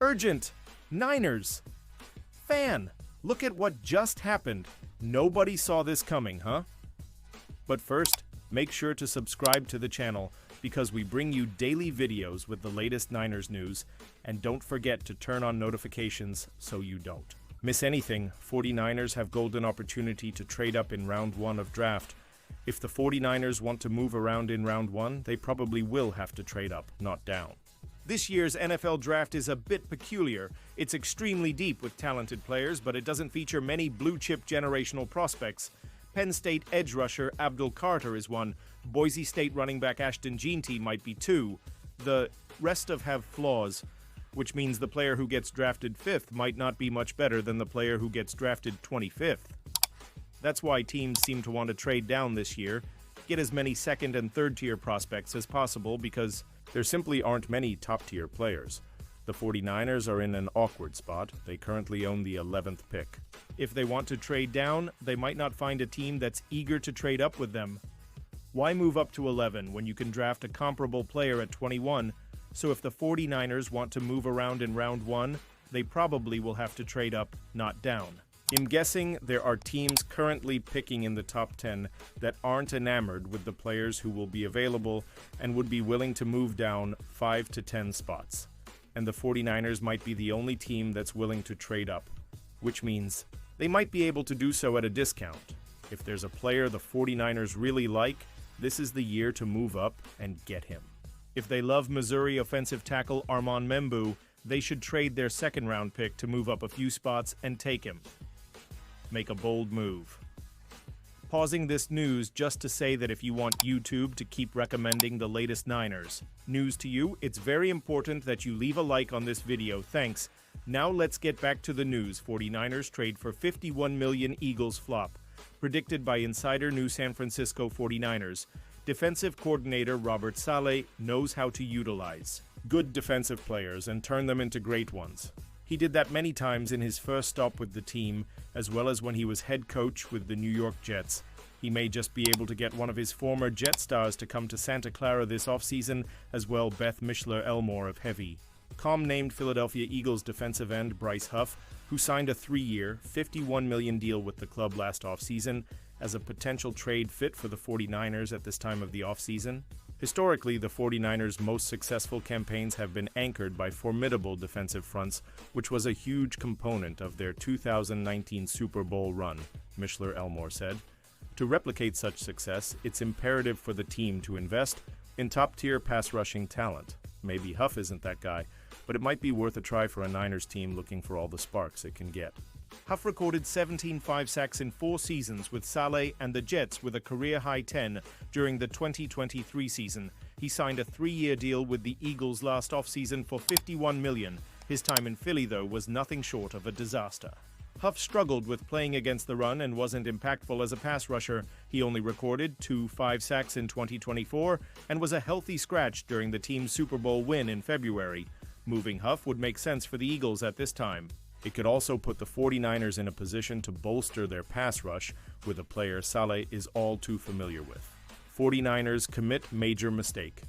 Urgent! Niners! Fan! Look at what just happened. Nobody saw this coming, huh? But first, make sure to subscribe to the channel because we bring you daily videos with the latest Niners news, and don't forget to turn on notifications so you don't miss anything. 49ers have golden opportunity to trade up in round 1 of draft. If the 49ers want to move around in round 1, they probably will have to trade up, not down. This year's NFL draft is a bit peculiar. It's extremely deep with talented players, but it doesn't feature many blue-chip generational prospects. Penn State edge rusher Abdul Carter is one. Boise State running back Ashton Jeanty might be 2. The rest have flaws, which means the player who gets drafted 5th might not be much better than the player who gets drafted 25th. That's why teams seem to want to trade down this year, get as many second and third tier prospects as possible because there simply aren't many top-tier players. The 49ers are in an awkward spot. They currently own the 11th pick. If they want to trade down, they might not find a team that's eager to trade up with them. Why move up to 11 when you can draft a comparable player at 21? So if the 49ers want to move around in round 1, they probably will have to trade up, not down. I'm guessing there are teams currently picking in the top 10 that aren't enamored with the players who will be available and would be willing to move down 5 to 10 spots. And the 49ers might be the only team that's willing to trade up, which means they might be able to do so at a discount. If there's a player the 49ers really like, this is the year to move up and get him. If they love Missouri offensive tackle Armand Membou, they should trade their second-round pick to move up a few spots and take him. Make a bold move. Pausing this news just to say that if you want YouTube to keep recommending the latest Niners news to you, it's very important that you leave a like on this video. Thanks. Now let's get back to the news. 49ers trade for $51 million, Eagles flop. Predicted by insider New San Francisco 49ers. Defensive coordinator Robert Saleh knows how to utilize good defensive players and turn them into great ones. He did that many times in his first stop with the team, as well as when he was head coach with the New York Jets. He may just be able to get one of his former Jet stars to come to Santa Clara this offseason, as well Beth Mishler-Elmore of Heavy. Com named Philadelphia Eagles defensive end Bryce Huff, who signed a 3-year, $51 million deal with the club last offseason, as a potential trade fit for the 49ers at this time of the offseason. Historically, the 49ers' most successful campaigns have been anchored by formidable defensive fronts, which was a huge component of their 2019 Super Bowl run, Mishler-Elmore said. To replicate such success, it's imperative for the team to invest in top-tier pass-rushing talent. Maybe Huff isn't that guy, but it might be worth a try for a Niners team looking for all the sparks it can get. Huff recorded 17 5-sacks in 4 seasons with Saleh and the Jets with a career-high 10 during the 2023 season. He signed a 3-year deal with the Eagles last offseason for $51 million. His time in Philly, though, was nothing short of a disaster. Huff struggled with playing against the run and wasn't impactful as a pass rusher. He only recorded 2 5-sacks in 2024 and was a healthy scratch during the team's Super Bowl win in February. Moving Huff would make sense for the Eagles at this time. It could also put the 49ers in a position to bolster their pass rush with a player Saleh is all too familiar with. 49ers commit major mistake.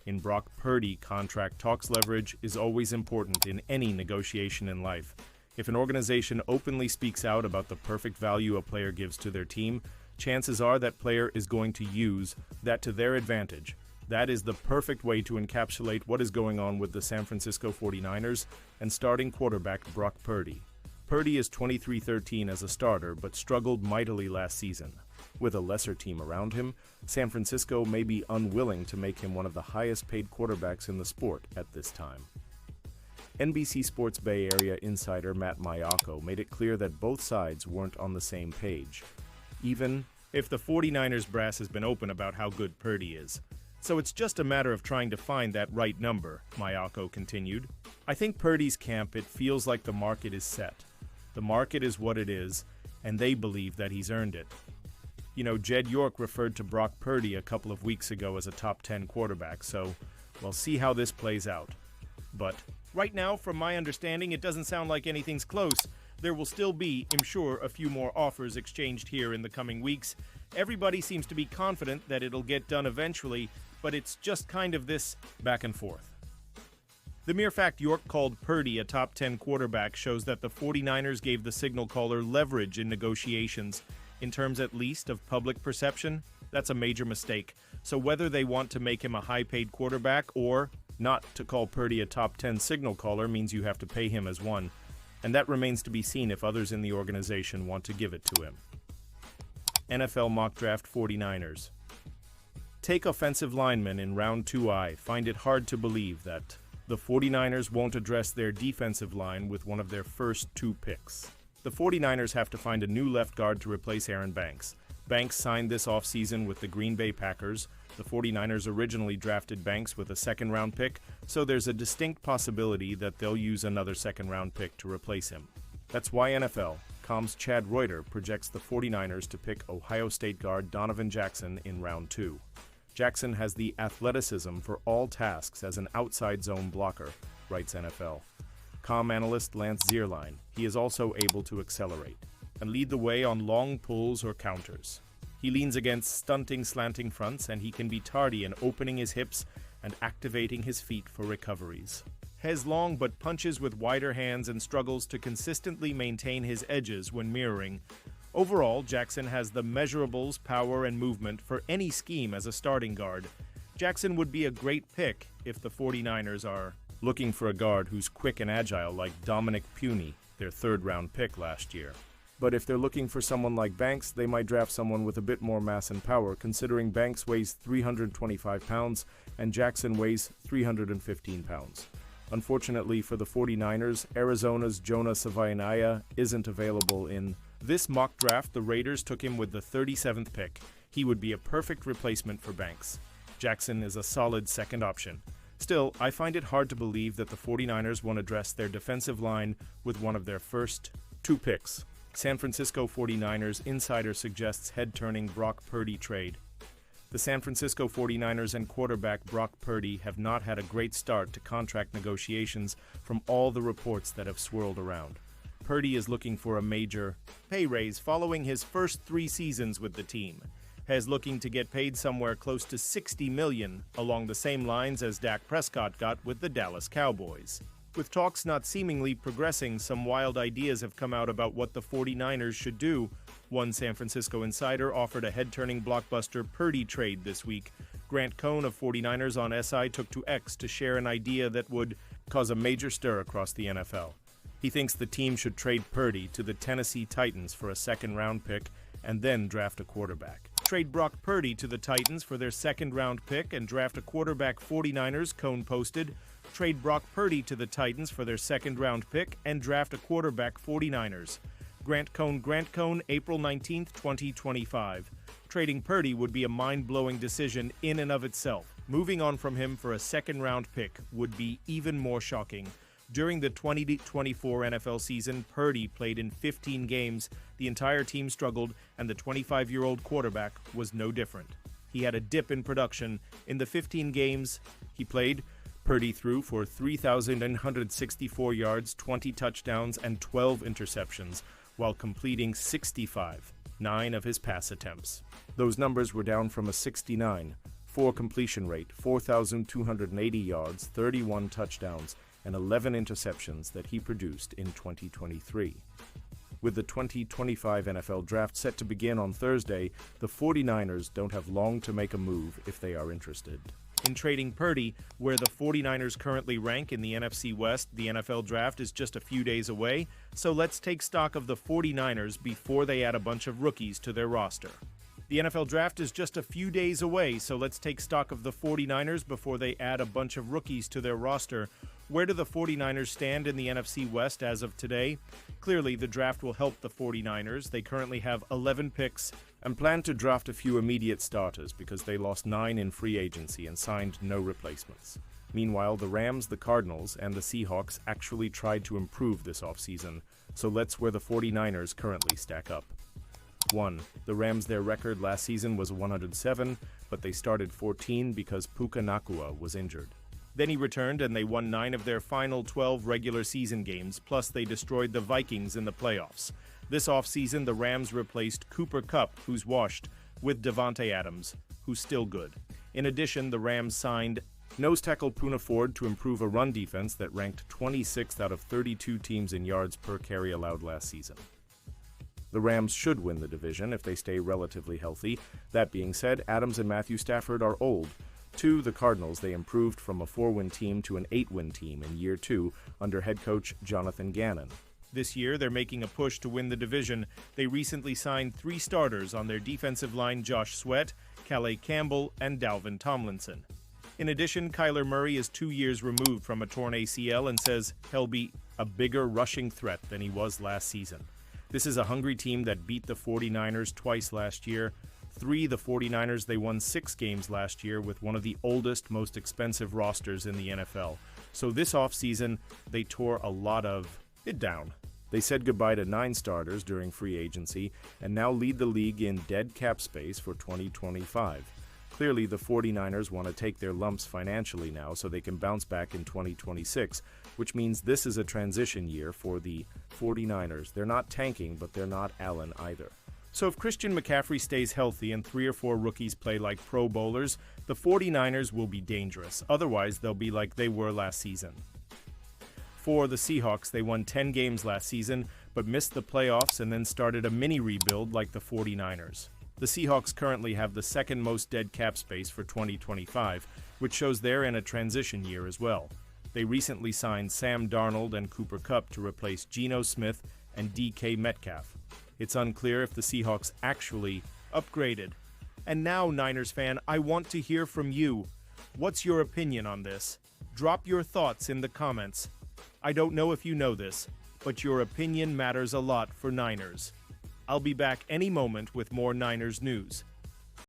In Brock Purdy, contract talks leverage is always important in any negotiation in life. If an organization openly speaks out about the perfect value a player gives to their team, chances are that player is going to use that to their advantage. That is the perfect way to encapsulate what is going on with the San Francisco 49ers and starting quarterback Brock Purdy. Purdy is 23-13 as a starter, but struggled mightily last season. With a lesser team around him, San Francisco may be unwilling to make him one of the highest-paid quarterbacks in the sport at this time. NBC Sports Bay Area insider Matt Maiocco made it clear that both sides weren't on the same page, even if the 49ers brass has been open about how good Purdy is. So it's just a matter of trying to find that right number, Maiocco continued. I think Purdy's camp, it feels like the market is set. The market is what it is, and they believe that he's earned it. You know, Jed York referred to Brock Purdy a couple of weeks ago as a top 10 quarterback, so we'll see how this plays out. But right now, from my understanding, it doesn't sound like anything's close. There will still be, I'm sure, a few more offers exchanged here in the coming weeks. Everybody seems to be confident that it'll get done eventually, but it's just kind of this back and forth. The mere fact York called Purdy a top 10 quarterback shows that the 49ers gave the signal caller leverage in negotiations. In terms at least of public perception, that's a major mistake. So whether they want to make him a high-paid quarterback or not to call Purdy a top 10 signal caller means you have to pay him as one. And that remains to be seen if others in the organization want to give it to him. NFL Mock Draft 49ers. Take offensive linemen in round 2. I find it hard to believe that the 49ers won't address their defensive line with one of their first 2 picks. The 49ers have to find a new left guard to replace Aaron Banks. Banks signed this offseason with the Green Bay Packers. The 49ers originally drafted Banks with a second-round pick, so there's a distinct possibility that they'll use another second-round pick to replace him. That's why NFL.com's Chad Reuter projects the 49ers to pick Ohio State guard Donovan Jackson in round 2. Jackson has the athleticism for all tasks as an outside zone blocker, writes NFL.com analyst Lance Zierlein. He is also able to accelerate and lead the way on long pulls or counters. He leans against stunting slanting fronts, and he can be tardy in opening his hips and activating his feet for recoveries. Has long but punches with wider hands and struggles to consistently maintain his edges when mirroring. Overall, Jackson has the measurables, power, and movement for any scheme as a starting guard. Jackson would be a great pick if the 49ers are looking for a guard who's quick and agile like Dominic Puni, their third-round pick last year. But if they're looking for someone like Banks, they might draft someone with a bit more mass and power, considering Banks weighs 325 pounds and Jackson weighs 315 pounds. Unfortunately for the 49ers, Arizona's Jonah Savaiinaia isn't available in this mock draft. The Raiders took him with the 37th pick. He would be a perfect replacement for Banks. Jackson is a solid second option. Still, I find it hard to believe that the 49ers won't address their defensive line with one of their first 2 picks. San Francisco 49ers insider suggests head-turning Brock Purdy trade. The San Francisco 49ers and quarterback Brock Purdy have not had a great start to contract negotiations from all the reports that have swirled around. Purdy is looking for a major pay raise following his first 3 seasons with the team. Has looking to get paid somewhere close to $60 million, along the same lines as Dak Prescott got with the Dallas Cowboys. With talks not seemingly progressing, some wild ideas have come out about what the 49ers should do. One San Francisco insider offered a head-turning blockbuster Purdy trade this week. Grant Cohn of 49ers on SI took to X to share an idea that would cause a major stir across the NFL. He thinks the team should trade Purdy to the Tennessee Titans for a second-round pick and then draft a quarterback. Trade Brock Purdy to the Titans for their second-round pick and draft a quarterback. 49ers, Cohn posted. Trade Brock Purdy to the Titans for their second-round pick and draft a quarterback. 49ers. Grant Cohn, April 19, 2025. Trading Purdy would be a mind-blowing decision in and of itself. Moving on from him for a second-round pick would be even more shocking. During the 2024 NFL season, Purdy played in 15 games. The entire team struggled, and the 25-year-old quarterback was no different. He had a dip in production. In the 15 games he played, Purdy threw for 3,964 yards, 20 touchdowns, and 12 interceptions, while completing 9 of his pass attempts. Those numbers were down from a 69.4 completion rate, 4,280 yards, 31 touchdowns, and 11 interceptions that he produced in 2023. With the 2025 NFL Draft set to begin on Thursday, the 49ers don't have long to make a move if they are interested. In trading Purdy, where the 49ers currently rank in the NFC West, the NFL Draft is just a few days away, so let's take stock of the 49ers before they add a bunch of rookies to their roster. The NFL Draft is just a few days away, so let's take stock of the 49ers before they add a bunch of rookies to their roster. Where do the 49ers stand in the NFC West as of today? Clearly, the draft will help the 49ers. They currently have 11 picks and plan to draft a few immediate starters because they lost 9 in free agency and signed no replacements. Meanwhile, the Rams, the Cardinals, and the Seahawks actually tried to improve this offseason, so let's where the 49ers currently stack up. 1. The Rams, their record last season was 107, but they started 14 because Puka Nacua was injured. Then he returned and they won 9 of their final 12 regular season games, plus they destroyed the Vikings in the playoffs. This offseason, the Rams replaced Cooper Kupp, who's washed, with Devontae Adams, who's still good. In addition, the Rams signed Nose tackle Poona Ford to improve a run defense that ranked 26th out of 32 teams in yards per carry allowed last season. The Rams should win the division if they stay relatively healthy. That being said, Adams and Matthew Stafford are old. The Cardinals, they improved from a 4-win team to an 8-win team in year 2 under head coach Jonathan Gannon. This year, they're making a push to win the division. They recently signed 3 starters on their defensive line: Josh Sweat, Calais Campbell, and Dalvin Tomlinson. In addition, Kyler Murray is 2 years removed from a torn ACL and says he'll be a bigger rushing threat than he was last season. This is a hungry team that beat the 49ers twice last year. The 49ers, they won 6 games last year with one of the oldest, most expensive rosters in the NFL. So this offseason, they tore a lot of it down. They said goodbye to 9 starters during free agency and now lead the league in dead cap space for 2025. Clearly, the 49ers want to take their lumps financially now so they can bounce back in 2026, which means this is a transition year for the 49ers. They're not tanking, but they're not Allen either. So if Christian McCaffrey stays healthy and 3 or 4 rookies play like Pro Bowlers, the 49ers will be dangerous. Otherwise, they'll be like they were last season. For the Seahawks, they won 10 games last season, but missed the playoffs and then started a mini rebuild like the 49ers. The Seahawks currently have the second most dead cap space for 2025, which shows they're in a transition year as well. They recently signed Sam Darnold and Cooper Kupp to replace Geno Smith and DK Metcalf. It's unclear if the Seahawks actually upgraded. And now, Niners fan, I want to hear from you. What's your opinion on this? Drop your thoughts in the comments. I don't know if you know this, but your opinion matters a lot for Niners. I'll be back any moment with more Niners news.